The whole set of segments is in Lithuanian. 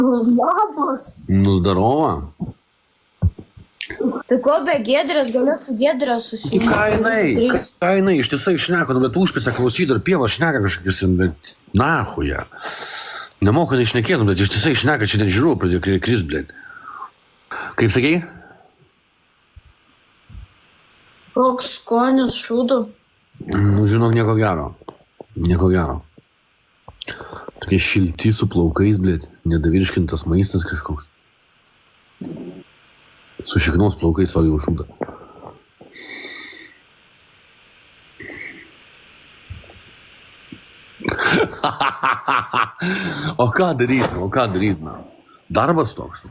Labas. Nu, zdarova. Tai ko be Giedrės, galėt su Giedrė susijungti. Ką jinai, ištisai šneka, bet užpisę klausyti ir pievą šneka kažkokius, nahuja. Nemoka neišnekėtum, bet ištisai šneka, čia net žiūrėjau, pradėjo kris, blėt. Kaip sakei? Koks skonis šūdų? Nu, žinok, nieko gero. Nieko gero. Tokie šilti su plaukais, blėt, nedavirškintas maistas kažkoks. Su šiknos plaukais valgiau šūdą. O ką daryt, na? Darbas toks.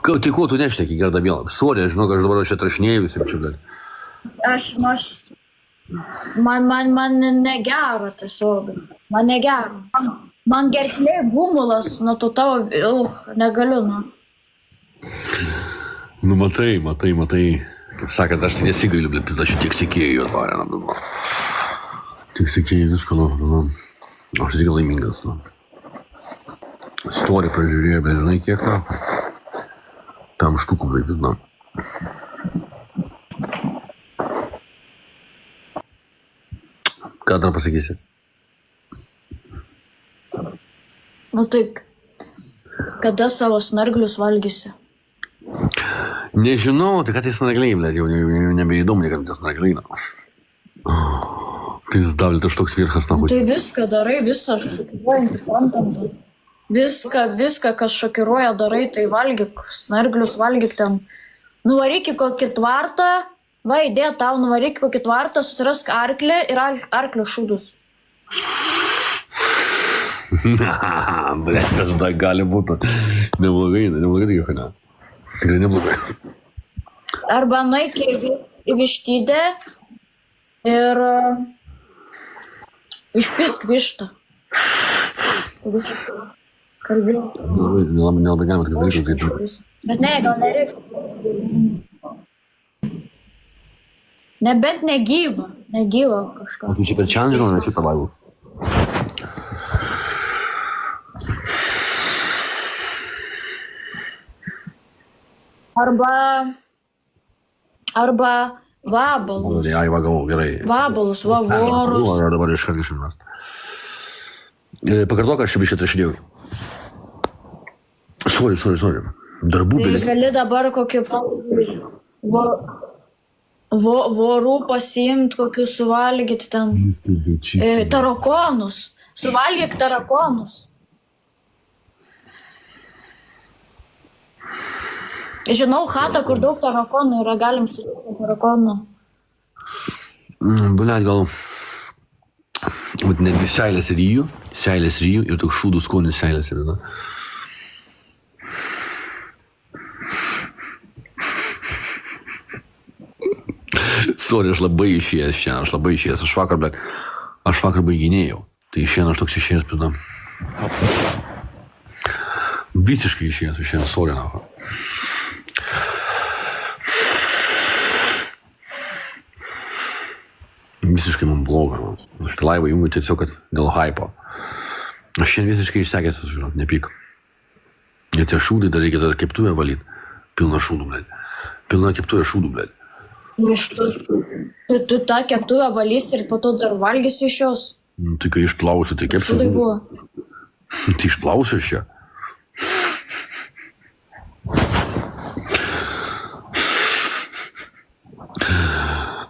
Tai ko tu nešneki, gerda miela? Sorry, žinok, aš dabar čia atrašinėjau visiem čia gali. Man negero tiesiog. Man negero. Man gerklė gumulas, nuo to tavo, negaliu, na. Nu, matai. Kaip sakant, aš tai nesigailiu, bet aš tiek sekėjų atvarė, na. Tiek sekėjų visko, na. Aš tik laimingas, na. Storį pražiūrėjau, bet žinai kiek, na. Tam štukų vaikus, na. Ką dar pasakysi? Nu tai, kada savo snarglius valgysi? Nežinau, tai ką tai snargliai, blėt, jau nebeįdomu, niekam tai snargliai, na. Kai jis davlė, aš toks virchas, na. Tai viską darai, visą šokiruojantį kontentą. Viską, kas šokiruoja, darai, tai valgyk, snarglius valgyk ten. Nuvaryk į kokį tvartą, va, idėja tau, nuvaryk į kokį tvartą, susirask arklį ir arklio šūdus. Blėt, tas da gali būti. Neblogai, tai ne. Tikrai neblogai. Arba nueik į vištydę ir išpisk vištą. Kalbėjau. Nelabai galima tik daryti. Bet ne, gal nereiks. Nebent negyva kažką. O tu čia per čandžino, ne čia per laivų? Arba vabalus. Ai, vagavau, gerai. Vabalus, vavorus. Ar dabar išmest. Pakartok, aš čia biškai atrašinėjau. Sorry. Darbų Tai belik. gali dabar kokį vorų pasiimt, kokius suvalgyti ten. Tarakonus. Suvalgyk tarakonus. Žinau chatą, kur daug tarakonų yra, galim susitikti tarakonų. Blet, gal. Bet netgi seilės ryjų ir toks šūdų skonis seilės yra, na. Sorry, aš labai išėjęs šiandien, aš vakar baiginėjau. Tai šiandien aš toks išėjęs, pina. Visiškai išėjęs šiandien, sorry, na. Visiškai man bloga. Aš tą laivą jungiu tiesiog, kad dėl hypo. Aš šiandien visiškai išsekęs, žinot, nepyk. Ir tie šūdai dar reikia dar keptuvę valyti. Pilna šūdų, blėt. Pilna keptuvė šūdų, blėt. Tu tą keptuvę valysi ir po to dar valgysi iš jos. Tai kai išplausiu, tai kepsiu. Šūdai buvo. Tai išplausiu aš čia.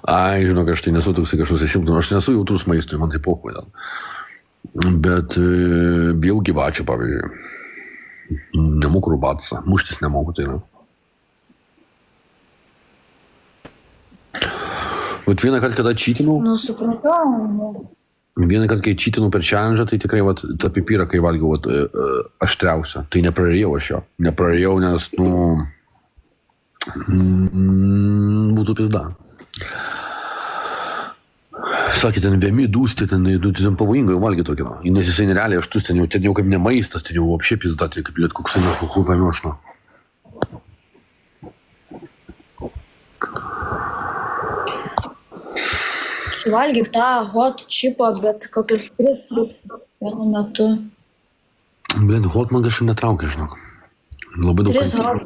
Ai, žinok, aš tai nesu toksai kažkoks simptomas, aš nesu jautrus maistui, man tai pokoj ten. Bet bijau gyvačių, pavyzdžiui. Nemoku rubatsą, muštis nemoku, tai ne. Vat vieną kartą, kada čytinau. Nu, supratau. Vieną kartą, kai čytinau per challenge, tai tikrai vat, tą pipirą, kai valgiau vat, aštriausią. Tai neprarėjau aš jo. Neprarėjau, nes, būtų pizda. Sakė, ten vėmi dūsti, ten pavojingai valgyti tokį, na. Nes jisai nerealiai aštus, ten jau kaip ne maistas, ten jau apšė pizda, tai kaip liet koksai nekokai pamiešno. Suvalgyk tą hot chipą, bet kokius 3 chipsus vienu metu. Blin, hot man kažkaip netraukia, žinok. Labai daug, 3 hot.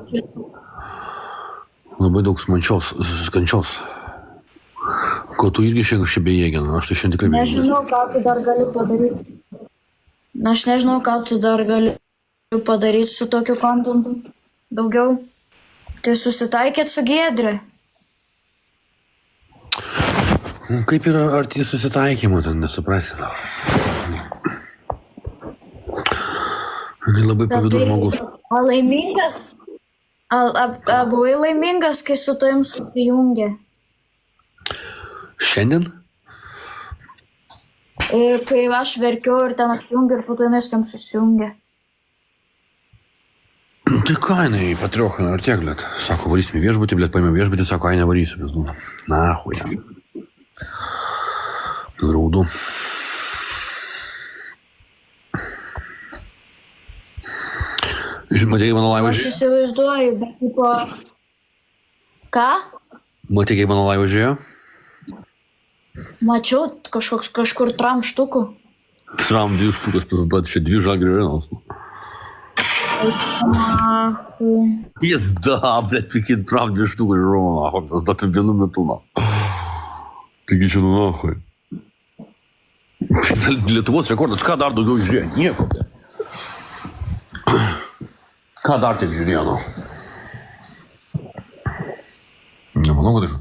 labai daug kančios. Ko tu irgi šiandien bejėgina, aš tai šiandien tikrai bejėgina. Nežinau, ką tu dar gali padaryti. Aš nežinau, ką tu dar gali padaryti su tokiu kontentu. Daugiau. Tai susitaikėt su Giedre. Kaip yra arti susitaikymo, ten nesuprasi. Jis labai pavydus žmogus. Ar laimingas? Buvai laimingas, kai su tavim susijungė? Šiandien? Kai aš verkiau ir ten apsijungė ir po to jinai su tam susijungė. Tai ką jinai patriochina ir tiek, blėt. Sako, varysim į viešbutį, blėt, paėmėm viešbutį, sako, ai nevarysiu, bet nu. Na, huja. Graudu. Matei mano laivą Aš įsivaizduoju, bet tipo... Ką? Matei mano laivą žiūrėjo? Mačiau kažkur tram štukų. Tram 2 štukas pasiduoti, čia 2 žalgirio arenos. Pizda, blėt, pikin tram 2 štukas žiūrėjo, nahoj, tas da apie 1 metu, na. Taigi čia, nu, nahoj. Lietuvos rekordas, ką dar daugiau žiūrėjo? Nieko, blėt. Ką dar tiek žiūrėjo, nu? Nemanau, kad aš...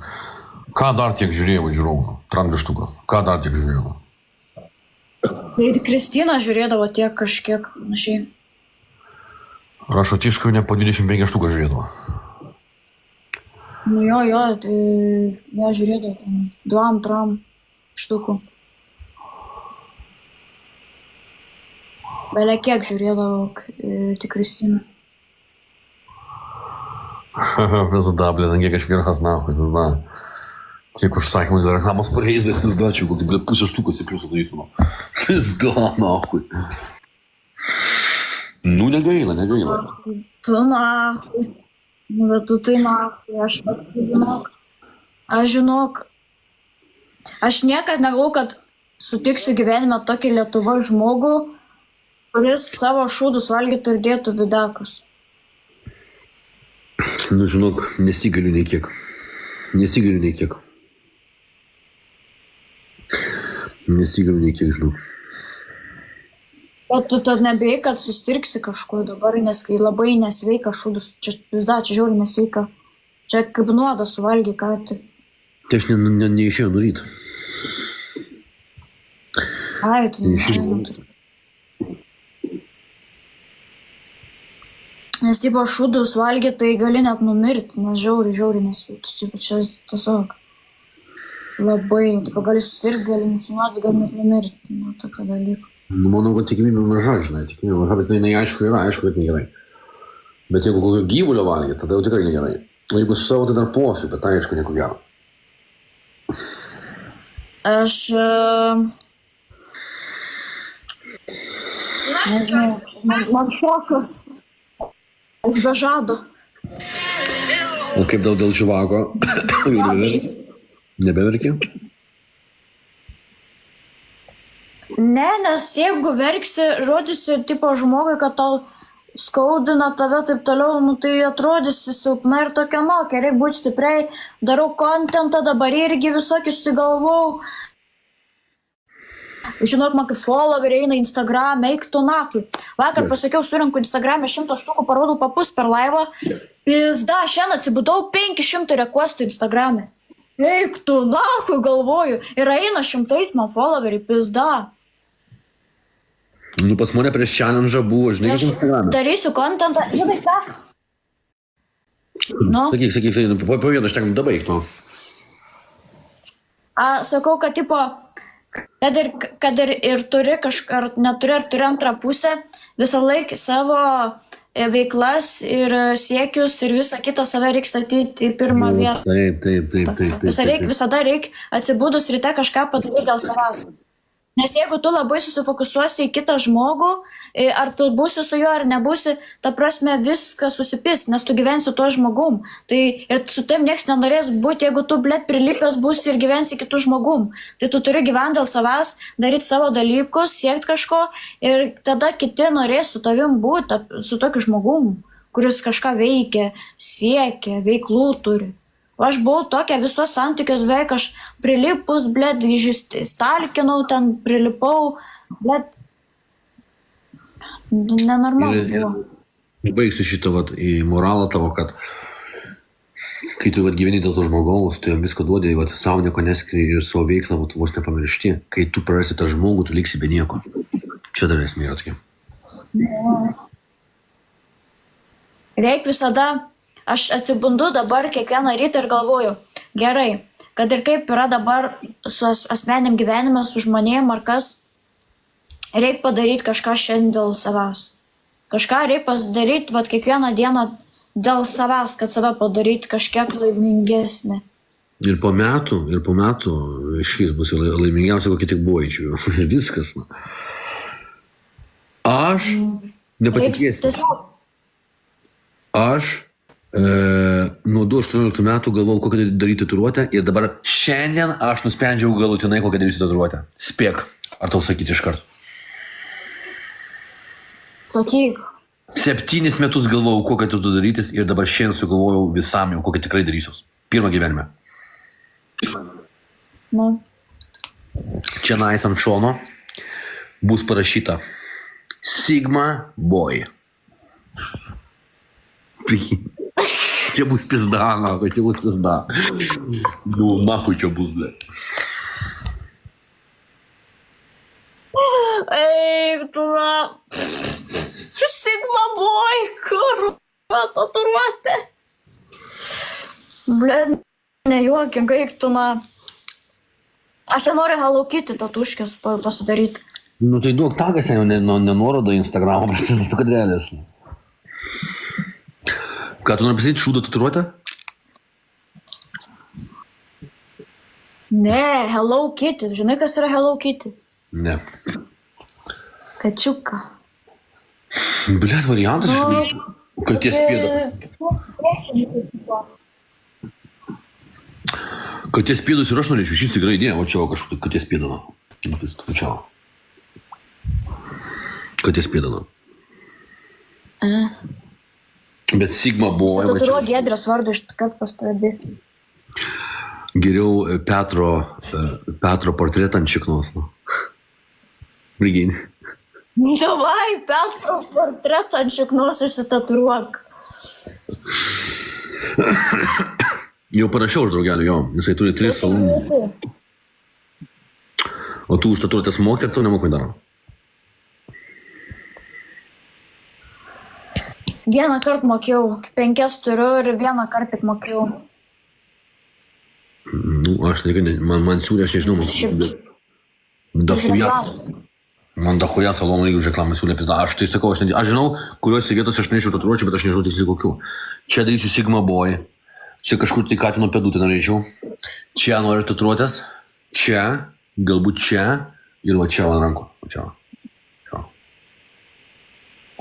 Ką dar tiek žiūrėjo žiūrovų? Tram 2 štukas. Ką dar tiek žiūrėjo? Ir Kristina žiūrėdavo tiek kažkiek panašiai. Rašotiškai ne po 25 štukas žiūrėdavo. Nu jo, tai ją žiūrėdavo 2-3 štukų. Belia kiek žiūrėdavo tik Kristina. Tada, blėt, kiek aš virhas, nahoj, tada. Tiek užsakymų dėl reklamos pareis, bet vis dačiau, kokį, blėt, pusę štukos į pliusą darytų, nu. Vis da, nahoj. Nu, negaila. Tu nahoj. Nu, bet tu tai nahoj, aš žinok. Aš niekad negalvojau, kad sutiksiu gyvenime tokį Lietuvos žmogų, kuris savo šūdus valgytų ir dėtų vidakus. Nu, žinok, nesigaliu nei kiek. Žinok. Bet tu tad nebėjai, kad susirgsi kažkuo dabar, nes kai labai nesveika šūdus, čia žiauriai nesveika. Čia kaip nuodą suvalgy, ką tai. Tai aš neišėjau nuryt. Ai, tu neišėjau. Nes tipo šūdus valgy, tai gali net numirti, nes žiauriai nesveika. Čia tiesiog labai, tipo gali susirgti, gali nusinuoti, gali net numirti. Nu, tokio dalyko. Nu, manau, kad tikimybė maža, žinai, bet jinai aišku yra, aišku, kad negerai. Bet jeigu kokio gyvulio valgė, tada jau tikrai negerai. O jeigu su savo, tai dar posiu, bet tai aišku nieko gero. Aš... Nežinau, man šokas. Aš be žado. O kaip dėl čivako? Nebeverkė? Ne, nes jeigu verksi, rodysi tipo žmogui, kad tau skaudina tave taip toliau, nu tai atrodysi silpna ir tokia mokė, reikia būti stipriai, darau kontentą, dabar irgi visokį susigalvau. Žinok, man kaip followeriai eina Instagram, eik tu nakui. Vakar pasakiau, surinku Instagram'e 100 štukų, parodau papus per laivą. Pizda, šiandien atsibudau 500 requestų Instagram'e. Eik tu nakui, galvoju. Ir eina 100 man followeriai, pizda. Nu, pas mane prieš challenge buvo, žinai, kaip Instagram'e. Darysiu kontentą, žinai ką? Nu? Sakyk, po vieną aš tekam dabaig, nu. Sakau, kad tipo, kad ir turi kažką, ar neturi, ar turi antrą pusę, visą laiką savo veiklas ir siekius ir visą kitą save reikia statyti į pirmą vietą. Taip. Visada reikia atsibūdus ryte kažką padaryti dėl savęs. Nes jeigu tu labai susifokusuosi į kitą žmogų, ar tu būsi su juo ar nebūsi, ta prasme viskas susipis, nes tu gyvensi tuo žmogum. Tai ir su tavim nieks nenorės būti, jeigu tu, blėt, prilipęs būsi ir gyvensi kitų žmogum. Tai tu turi gyventi dėl savęs, daryti savo dalykus, siekti kažko ir tada kiti norės su tavim būti, su tokiu žmogum, kuris kažką veikia, siekia, veiklų turi. O aš buvau tokia visos santykios beveik, aš prilipus, blėt, stalkinau, ten prilipau, blėt, nenormalu buvo. Baigsiu šitą vat, į moralą tavo, kad kai tu vat, gyveni dėl to žmogaus, tu jam visko duodi, vat, savo nieko neskiri ir savo veiklą vat, vos nepamiršti. Kai tu prarasi tą žmogų, tu liksi be nieko. Čia dar esmė yra tokia. Reik visada, aš atsibundu dabar kiekvieną rytą ir galvoju, gerai, kad ir kaip yra dabar su asmeniam gyvenime, su žmonėm ar kas, reik padaryti kažką šiandien dėl savęs. Kažką reik padaryti, vat kiekvieną dieną dėl savęs, kad save padaryti kažkiek laimingesnį. Ir po metų išvis bus laimingiausia, kokia tik buvo čia. Viskas. Na. Aš nepatikėsiu. Aš nuo 18 metų galvojau, kokią daryti tatuiruotę ir dabar šiandien aš nusprendžiau galutinai, kokią darysiu tatuiruotę. Spėk, ar tau sakyti iš karto? Sakyk. 7 metus galvojau, kokią tatu darytis ir dabar šiandien sugalvojau visam jau, kokią tikrai darysiu. Pirmą gyvenime. Nu. Čia nais ant šono bus parašyta Sigma Boy. Čia bus pizda, čia bus pizda. Nu, nafui čia bus, ble. Eik, tu na. Sigma Boy, kur? Tatuiruotė. Blėt, nejuokink, eik, tu na. Aš čia noriu Hello Kitty tatuškės pasidaryti. Nu tai duok tagas, nenorodo Instagramą, kad realės. Ką, tu nori pasakyti šūdo tatuiruotę? Ne, Hello Kitty. Žinai, kas yra Hello Kitty? Ne. Kačiuką. Blet, variantas iš katės pėdos. Katės pėdos ir aš norėčiau, šis tikrai idėja, o čia kažkokį katės pėdaną. Katės pėdaną. Bet Sigma Boy... Tatuiruok Giedrės vardu iš kad pastovės. Geriau Petro portretą ant šiknos. Brigyn. Davai, Petro portretą ant šiknos išsitatuiruok. Jau parašiau už draugelį, jo. Jisai turi 3 salonų. O tu už tatuiruotės mokė, tu nemokai daro. Vieną kartą mokėjau, 5 turiu ir vieną kartą tik mokėjau. Nu, aš tikrai, man siūlė, aš nežinau, man dahuja salonų lygių reklamą siūlė pizda. Aš tai sakau, aš žinau, kuriuose vietose aš nežinau tatuiruočių, bet aš nežinau tiksliai kokių. Čia darysiu Sigma Boy, čia kažkur tai Katino pėdutę norėčiau, čia noriu tatuiruotės, čia, galbūt čia ir va čia ant rankų. Čia.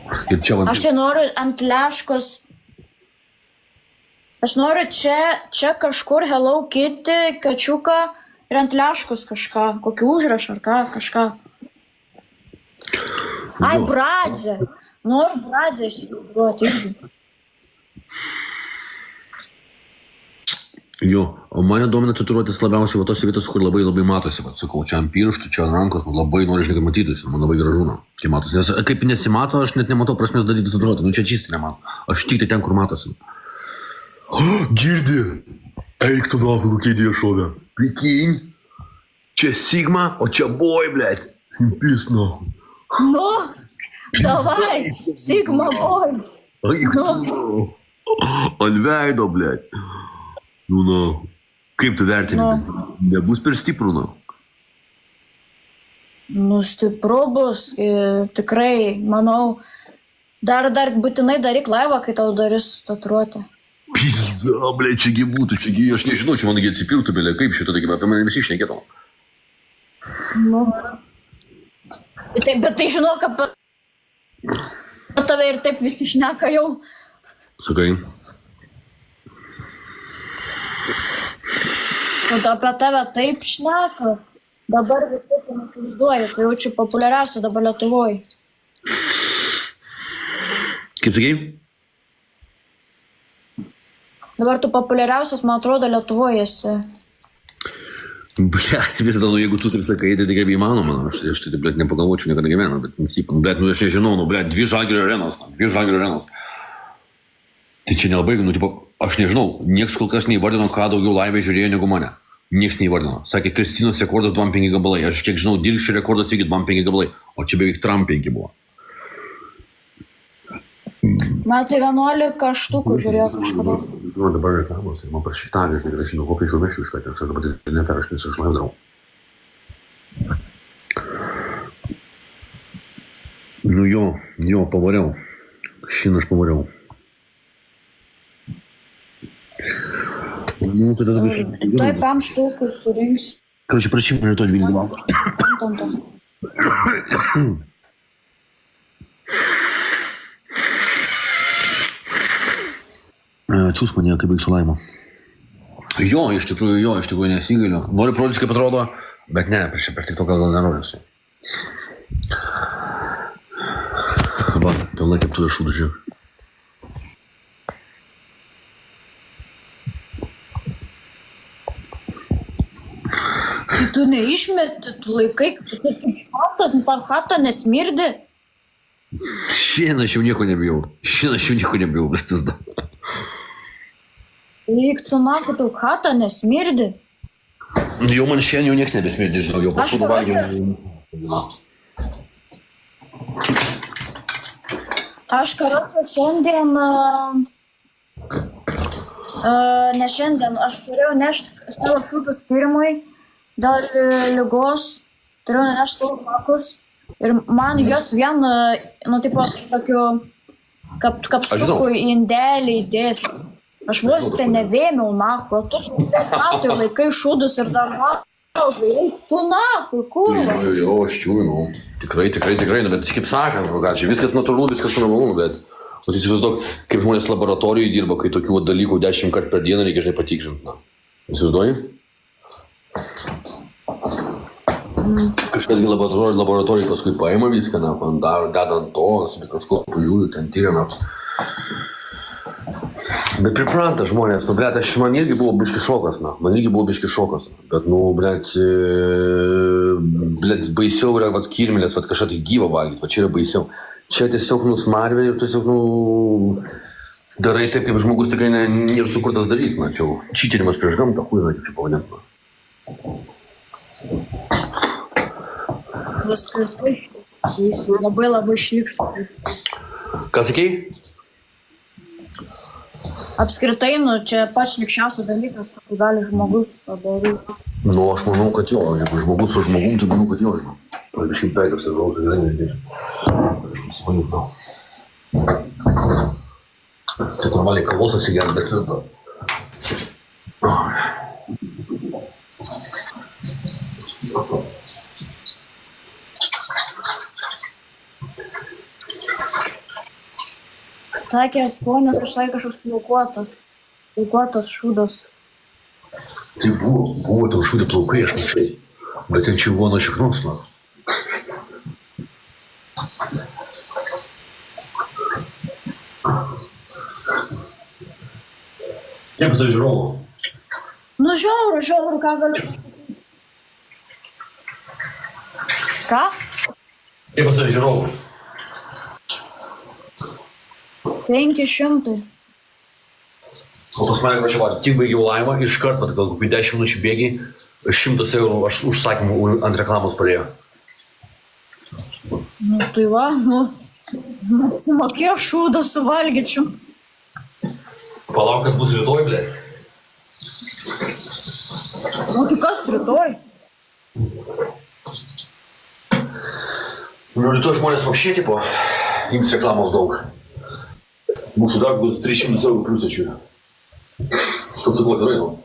Aš čia noriu ant leškos. Aš noriu čia kažkur Hello Kitty, kačiuką ir ant leškos kažką, kokį užrašą ar kažką. Ai, Bradzė. Noriu Bradzę įsivaizduoti irgi. Jo, o mane domina tatuiruotės labiausiai va tos vietos, kur labai matosi, va, sakau, čia ant pirštų, čia ant rankos, man labai nori, žinai, kad matytųsi, man labai gražu, kai matosi, nes kaip nesimato, aš net nematau prasmės daryti tatuiruotę, nu čia čistai nemato, aš tik tai ten, kur matosi. Girdi, eik tu nafui, kokia idėja šovė, prikynь, čia Sigma, o čia Boy, blėt, pis nafui. Nu, davai, Sigma Boy. Eik tu, ant veido, blėt. Nu, kaip tu vertini? Nebus per stiprų, Nu, stipru bus, tikrai, manau, dar būtinai daryk laivą, kai tau darys tatuiruotę. Pizda, blė, čiagi būtų, čiagi, aš nežinau, čia man atsipirktų, blė, kaip šitą, taigi, apie mane visi šnekėtų. Nu, Bet tai žinok, apie tave ir taip visi šneka jau. Sakai. Kad apie tave taip šneka. Dabar visi įsivaizduoja, tu jaučiu populiariausia dabar Lietuvoje. Kaip sakai? Dabar tu populiariausias, man atrodo, Lietuvoje esi. Blet, vis dėlto, jeigu tu taip sakai, tai tikrai įmanoma. Aš tai, blet, nepagalvočiau niekada gyvenau, bet, blet, aš nežinau, blet, 2 Žalgirio arenos. Tai čia nelabai, tipo, aš nežinau, nieks kol kas neįvardino, ką daugiau laivė žiūrėjo negu mane. Nieks neįvardino. Sakė, Kristinos rekordas 2,5 gabalai. Aš kiek žinau, Dilšio rekordas iki 2,5 gabalai, o čia beveik 3,5 buvo. Man tai 11 štukų žiūrėjo kažkada. Nu, dabar reklamos, tai man prašyta, aš negražinu, kokią žumešių iškatė, aš dabar tai neperaštis, aš laivdarau. Nu jo, pavariau. Šiandien aš pavariau. Nu, tai tada biškai. Tuoj 5 štukų surinks. Короче, prašym mane to 12 valandų. Atsiūsk mane, kaip baigsiu laimą. Jo, iš tikrųjų nesigailiu. Noriu parodyti, kaip atrodo, bet ne, prieš tik to gal nerodysiu. Va, pilna kaip tu viršų žiūrėk. Tu neišmeti, tu laikai, tau chata nesmirdi. Šiandien aš jau nieko nebijau, bet pizda. Eik tu naku, tau chata nesmirdi. Jau man šiandien jau nieks nebesmirdi, žinau, jau pašūdų valgiau. Aš karatu šiandien, ne šiandien, aš turėjau nešti savo šūdus tyrimui dėl ligos, turėjau nešti savo pakus ir man jos vien, tipo, su tokiu kapstuku į indelį įdėti. Aš vos ten nevėmiau naku, tu štai laikai šūdus ir dar tu naku, kurva. Jo, aš čiūnu, tikrai, bet kaip sakant, čia viskas natūralu, viskas normalu, bet o tai įsivaizduok, kaip žmonės laboratorijoje dirba, kai tokių dalykų 10 kartų per dieną reikia, žinai, patikrinti. Įsivaizduoji? Kažkas laboratorijoje paskui paima viską, deda ant to, su mikroskopu žiūri, ten tyriam. Bet pripranta žmonės, blet, man irgi buvo biški šokas, bet, blet, baisiau yra, kirmėlės, kažką tai gyvą valgyti, čia yra baisiau. Čia tiesiog smarvė ir tiesiog, darai taip, kaip žmogus tikrai nėra sukurtas daryti, čia čytinimas prieš gamtą, žinai, kaip čia pavadinti. Jis labai šlykštas. Ką sakei? Apskritai, čia pats šlykščiausias dalykas, ką gali žmogus padaryti. Nu, aš manau, kad jo, jeigu žmogus su žmogum, tai manau, kad jo, žinau. Aš biškai beig apsidrausiu, gerai nežinau. Aš manau. Tai normaliai kavos atsigert, bet vis dar. Sakė, skonis kažkoks plaukuotas šūdas. Tai buvo tau šūdė plaukai, aš mačiau. Bet ir čia buvo nuo šiknos, na. Kaip pas žiūrovų? Nu, žiauru, ką galiu pasakyti. Ką? Kaip pas žiūrovų? 500. O pas mane važiavo, tik baigiau laimą, iš karto, gal kokių 10 minučių bėgiai, 100 eurų aš užsakymų ant reklamos padėjau. Nu, tai va, atsimokėjo šūdą suvalgyčiau. Palauk, kad bus rytoj, blė. Nu, tai kas rytoj? Nu, rytoj žmonės vapšė, tipo, ims reklamos daug. Mūsų dar bus 300 eurų pliusačių. Что ты говорил?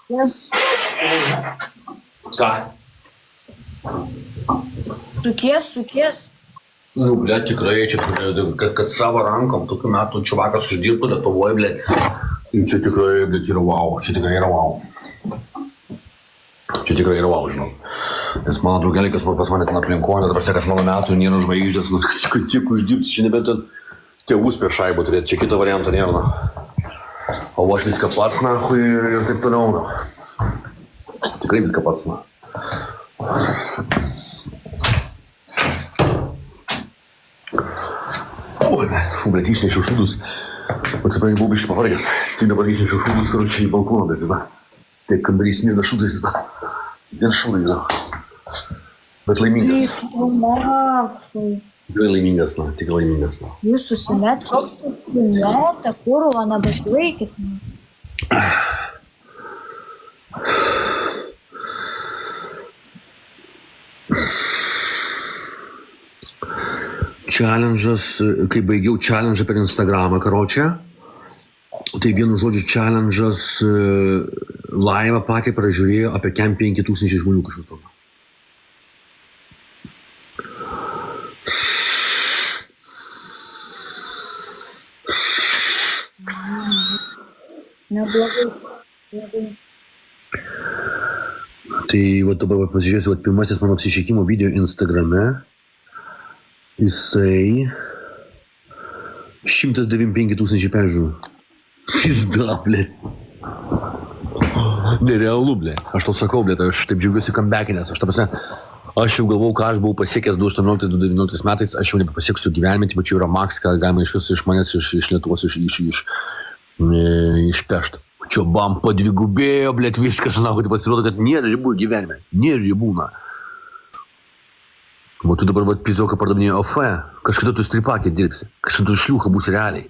Yes. Ką? Sukies. Nu, blėt, tikrai, čia, kad savo rankom tokiu metu čuvakas uždirbtų Lietuvoje, blėt. Čia tikrai, blėt, yra wow. Čia tikrai yra wow, žinau. Nes mano draugeliai, kas pas mane ten aplinkoje, dabar kas mano metų nėra žvaigždės, nu, kad tiek uždirbti, čia nebent ten tėvus prie šaibų turėti, čia kito varianto nėra, na. O aš viską pats, na, ir taip toliau, na. Tikrai viską pats, na. Oi, blėt, išnešiau šūdus. Atsiprašau, buvau biškai pavargęs. Tai dabar išnešiau šūdus, karočiui, į balkoną, bet, na. Taip, kambarys mirda šūdais, na. Vien šūdai, na. Bet laimingas. Tikrai laimingas, na. Tikrai laimingas, na. Jūs susimet, koks susimetę, kurva, nebesilaikit. Challenge'as, kai baigiau challenge per Instagramą, karočią, tai vienu žodžiu challenge'as laivą patį pražiūrėjo apie 5000 žmonių kažkas tokio. Neblogai. Tai va dabar pasižiūrėsiu, va pirmasis mano apsišėkimo video Instagrame. Jisai 195 000 peržiūrų. Pizda, blėt. Nerealu, blėt. Aš tau sakau, blėt, aš taip džiaugiuosi comeback'inės. Aš jau galvau, ką aš buvau pasiekęs 2018-2019 metais, aš jau nebepasieksiu gyvenime, tai čia yra maks, ką galima iš viso iš manęs, iš Lietuvos, išpešt. Čia bam padvigubėjo, blėt, viskas, na, kad pasirodo, kad nėra ribų gyvenime. Nėra ribų, na. O tu dabar pizauką pardavinėjai OF, kažkada tu stripakė dirbsi, kažkada tu šliūcha būsi realiai.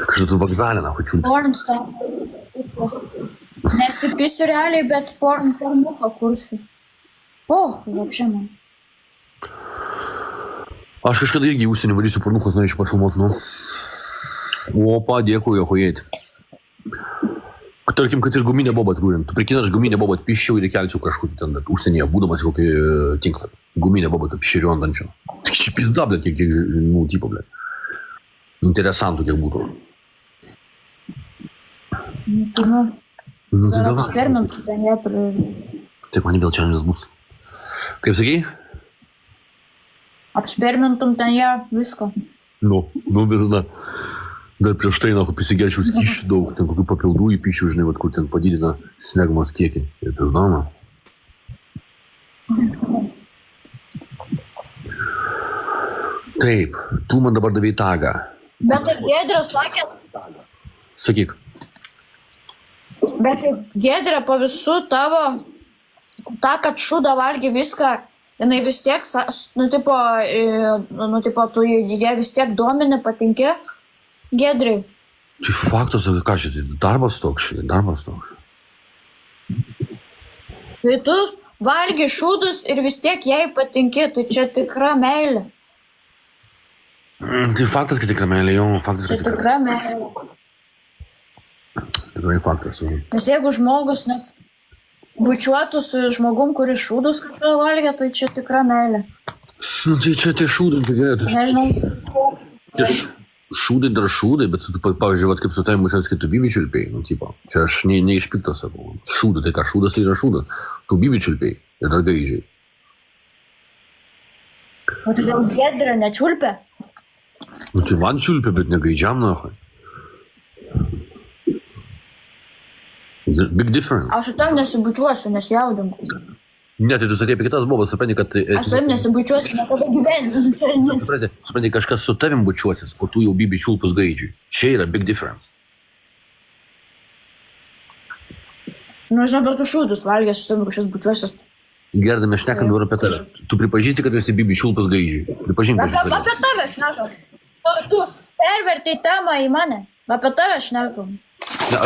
Kažkada tu vokzalina, hočiulis. Pornstar. Nesipisiu realiai, bet pornuką kursiu. Вообще man. Aš kažkada irgi į užsienį varysiu pornuchos, norėčiau pafilmuoti, nu. Opa, dėkui, johojėti. Tarkim, kad ir guminę bobą turint. Tu prikina, aš guminę bobą atpiščiau ir įkelčiau kažkur ten, bet užsienyje, būdamas kokį tinklą. Guminę bobą apširiu ant dančio. Tik čia pizda, blėt, kiek, nu, tipo, blėt. Interesantų kiek būtų. Nu, tai davai. Eksperimentų ten jie Taip, man vėl challenge'as bus. Kaip sakai? Eksperimentum ten jie visko. Nu, bet dar prieš tai, prisigerčiau skysčių daug, ten kokių papildų įpišiu, žinai, kur ten padidina smegmos kiekį. Ir pizdama. Taip, tu man dabar davei tagą. Bet Giedrė sakė... Sakyk. Bet Giedrė po visų tavo... Ta, kad šūda valgi viską, jinai vis tiek, tu jie vis tiek domini, patinki. Giedrai. Tai faktas, ką šitai, darbas toks. Tai tu valgi šūdus ir vis tiek jai patinki, tai čia tikra meilė. Tai faktas, kad tikra meilė, jau, faktas, kad tikra meilė. Tikrai faktas, jau. Nes jeigu žmogus net bučiuotų su žmogum, kuris šūdus kažką valgia, tai čia tikra meilė. Nu, tai čia tie šūdai, tai gerai. Nežinau. Šūdai dar šūdai, bet tu, pavyzdžiui, kaip su tavim mušias, kai tu bibi čiulpiai, nu, tipo, čia aš neišpiktas sakau. Šūdai, tai ką, šūdas tai yra šūdas. Tu bibi čiulpiai ir dar gaižiai. O tai gal Giedrė nečiulpia? Nu, tai man čiulpia, bet negaidžiam, nahai. Big difference. Aš su tam nesibučiuosiu, nes jaudinu. Ne, tai tu sakei apie kitas bobas, supranti, kad... Aš su tam nesibučiuosiu, nekada gyvenime. Supranti, kažkas su tavim bučiuosis, o tu jau bibi čiulpus gaidžiui. Čia yra big difference. Nu, žinau, bet tu šūdus valgęs su tam kažkas bučiuosios. Gerda, mes šnekam dabar apie tave. Tu pripažįsti, kad esi bibi čiulpus gaidžiui. Pripažink, kad esi. Apie tave šnekam. Tu pervertai temą į mane. Apie tave šnekam. Ne,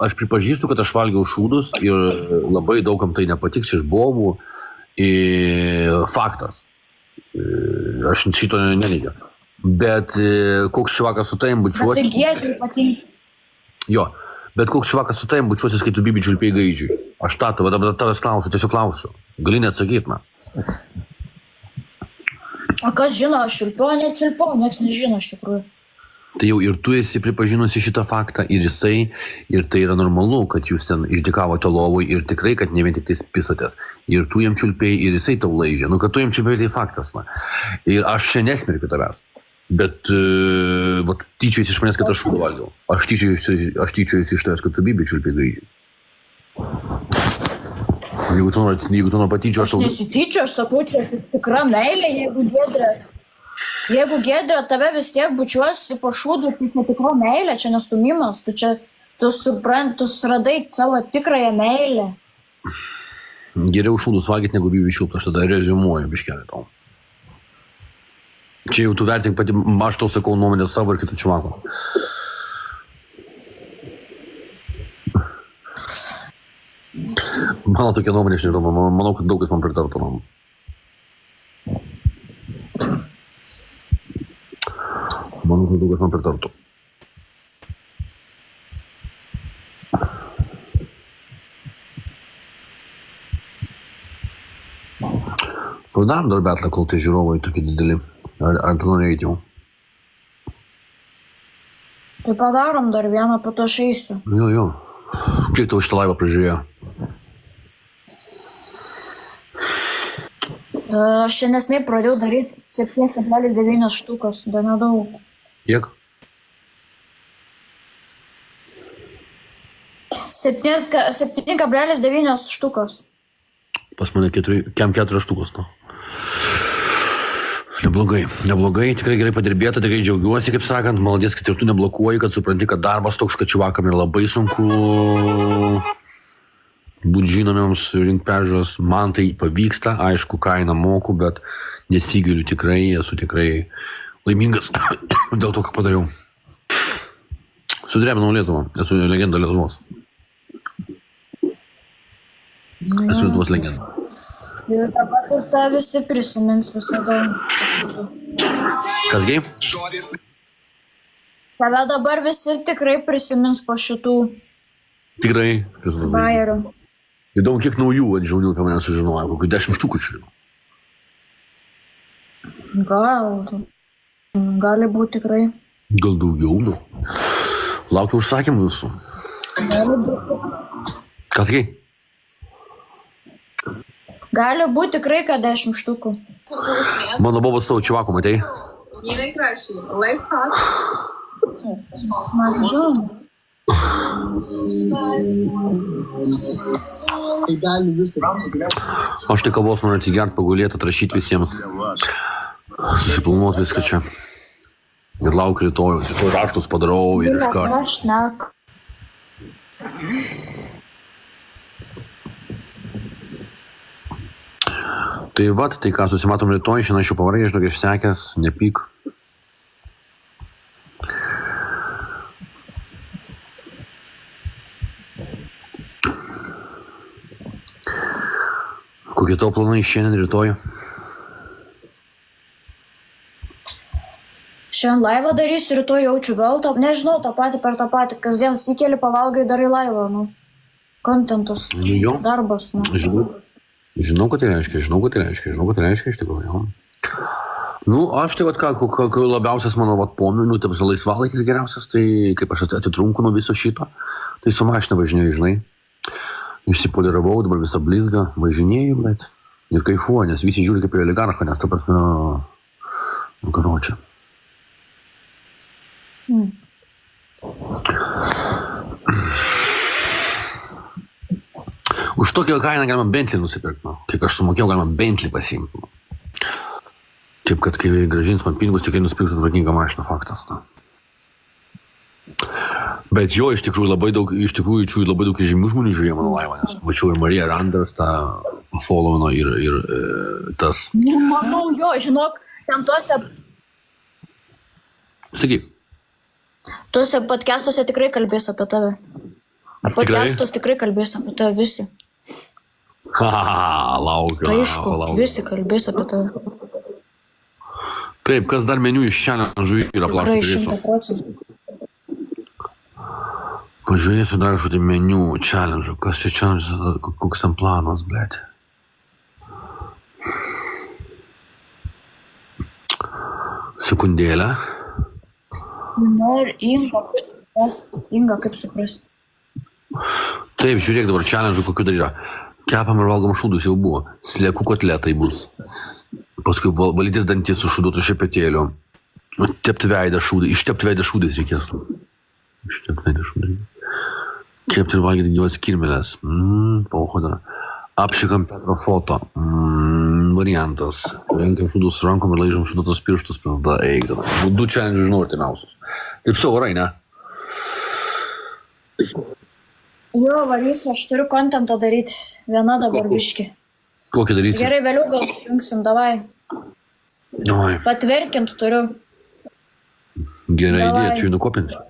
aš pripažįstu, kad aš valgiau šūdus ir labai daugam tai nepatiks iš bobų. Faktas. Aš šito neneigiu. Bet koks švakas su tavim bučiuosi. Bet tai Giedrė patinka. Jo, Bet koks švakas su tavim bučiuosis, kai tu bibi čiulpiai gaidžiui. Aš dabar tavęs klausiu, tiesiog klausiu. Gali neatsakyti, na. O kas žino, aš čiulpiu, nečiulpiu, nieks nežino iš tikrųjų. Tai jau ir tu esi pripažinusi šitą faktą, ir jisai, ir tai yra normalu, kad jūs ten išdikavote lovui, ir tikrai, kad ne vien tik tais pisotės. Ir tu jam čiulpiai, ir jisai tau laižė. Nu, kad tu jam čiulpiai, tai faktas, na. Ir aš čia nesmerkiu tavęs. Bet tyčiais iš manęs, kad aš šūdą valgiau. Aš tyčiais iš tavęs, kad tu bibi čiulpiai gaidžiui. Jeigu tu nori patyčio, Aš nesityčiu, aš sakau, čia tikra meilė, jeigu Giedrė tave vis tiek bučiuosi po šūdų, tai netikra meilė, čia nestumimas, tu suradai savo tikrąją meilę. Geriau šūdus valgyti, negu bibi čiulpti, aš tada reziumuoju biškelį tau. Čia jau tu vertink pati, aš tau sakau nuomonę savo ir kitų čivakų. Mano tokia nuomonė, aš nežinau, manau, kad daug kas man pritartų. Manau, kad daug kas man pritartų. Padarom dar betlą, kol tai žiūrovai tokie dideli. Ar tu nori eiti jau? Tai padarom dar vieną, po to aš eisiu. Jo. Kiek tau šitą laivą prižiūrėjo? Aš čia nesnai pradėjau daryti 7,9 štukos, dar nedaug. Kiek? 7,9 štukos. Pas mane 4 štukos. No. Neblogai, tikrai gerai padirbėta, tikrai džiaugiuosi, kaip sakant, malodės, kad ir tu neblokuoji, kad supranti, kad darbas toks, kad čivakam yra labai sunku būti žinomiems, rinkti peržiūros. Man tai pavyksta, aišku, kainą moku, bet nesigiliu tikrai, esu tikrai laimingas dėl to, ką padariau. Sudrebinau Lietuvą, esu legenda Lietuvos. Esu Lietuvos legenda. Ir dabar tą visi prisimins visada šitų. Kasgi? Tave dabar visi tikrai prisimins po šitų Tikrai. bajerių. Įdomu, kiek naujų žmonių apie mane sužinojo, kokių 10 štukų čia. Gali būti tikrai. Gal daugiau, nu. Laukiu užsakymų visų. Gali būti. Kasgi? Gali būti tikrai, kad 10 štukų. Mano bobas tavo čivakų, matei? Ні найкращий. Лайфхак. Man žinoma. Aš tik kavos noriu atsigert, pagulėti, atrašyti visiems. Susiplanuoti viską čia. Ir laukiu rytojus. Rytoj raštus padarau ir iš karto. Aš nek. Tai vat, tai ką, susimatom rytoj, šiandien aš jau pavargęs, žinok, išsekęs, nepyk. Kokie tavo planai šiandien rytoj? Šiandien laivą darysiu, rytoj jaučiu vėl tą, nežinau, tą patį per tą patį, kasdien sikeli pavalgai darai laivą, nu. Kontentus. Nu jo. Darbas, nu. Žinau, kad tai reiškia iš tikrųjų, jo. Nu, aš tai vat ką labiausias mano vat pomėgių, tai laisvalaikis geriausias, tai kaip aš atitrunku nuo viso šito, tai su mašina važinėjau, žinai. Išsipoliravau, dabar visą blizgą, važinėjau, bet ir kaifuoju, nes visi žiūri kaip į oligarchą, nes ta prasme, nu, karočią. Už tokią kainą galima Bentley nusipirkti, kiek aš sumokėjau, galima Bentley pasiimti. Taip, kad kai grąžins man pinigus, tikrai nusipirksiu tvarkingą mašiną, faktas. Na. Bet jo, iš tikrųjų labai daug žymių žmonių žiūrėjo mano laivą, nes mačiau ir Marija Randers, tą followino ir tas. Manau, jo, žinok, ten Sakyk. tuose podcastuose tikrai kalbės apie tave. Podcastus tikrai kalbės apie tave visi. Laukiu. Aišku, visi kalbės apie tave. Taip, kas dar meniu iš challenge yra Tikrai plaštų turėsiu. 100%. Pažiūrėsiu dar kažkokį meniu, challenge. Kas čia challenge, koks ten planas, blėt. Sekundėlę. Nu ir Inga, kaip supras. Taip, žiūrėk dabar challenge, kokiu dar yra. Kepam ir valgom šūdus jau buvo. Sliekų kotletai bus. Paskui valytis dantis su šūduotu šepetėliu. Tepti veidą šūdai. Ištepti veidą šūdais reikės. Ištepti veidą šūdai. Kepti ir valgyti gyvas kirmelės. Pauko dar. Apšikam Petro foto. Variantas. Renkam šūdus rankom ir laižom šūduotus pirštus. Tada eik tada. Du challenge žinau artimiausius. Taip savo varai, ne? Jo, varysiu, aš turiu kontentą daryti. Viena dabar biški. Kokį darysi? Gerai, vėliau gal sujungsim, davai. Oi, Patvirkint turiu. gera Davai. idėja, čia jų nukopinsiu.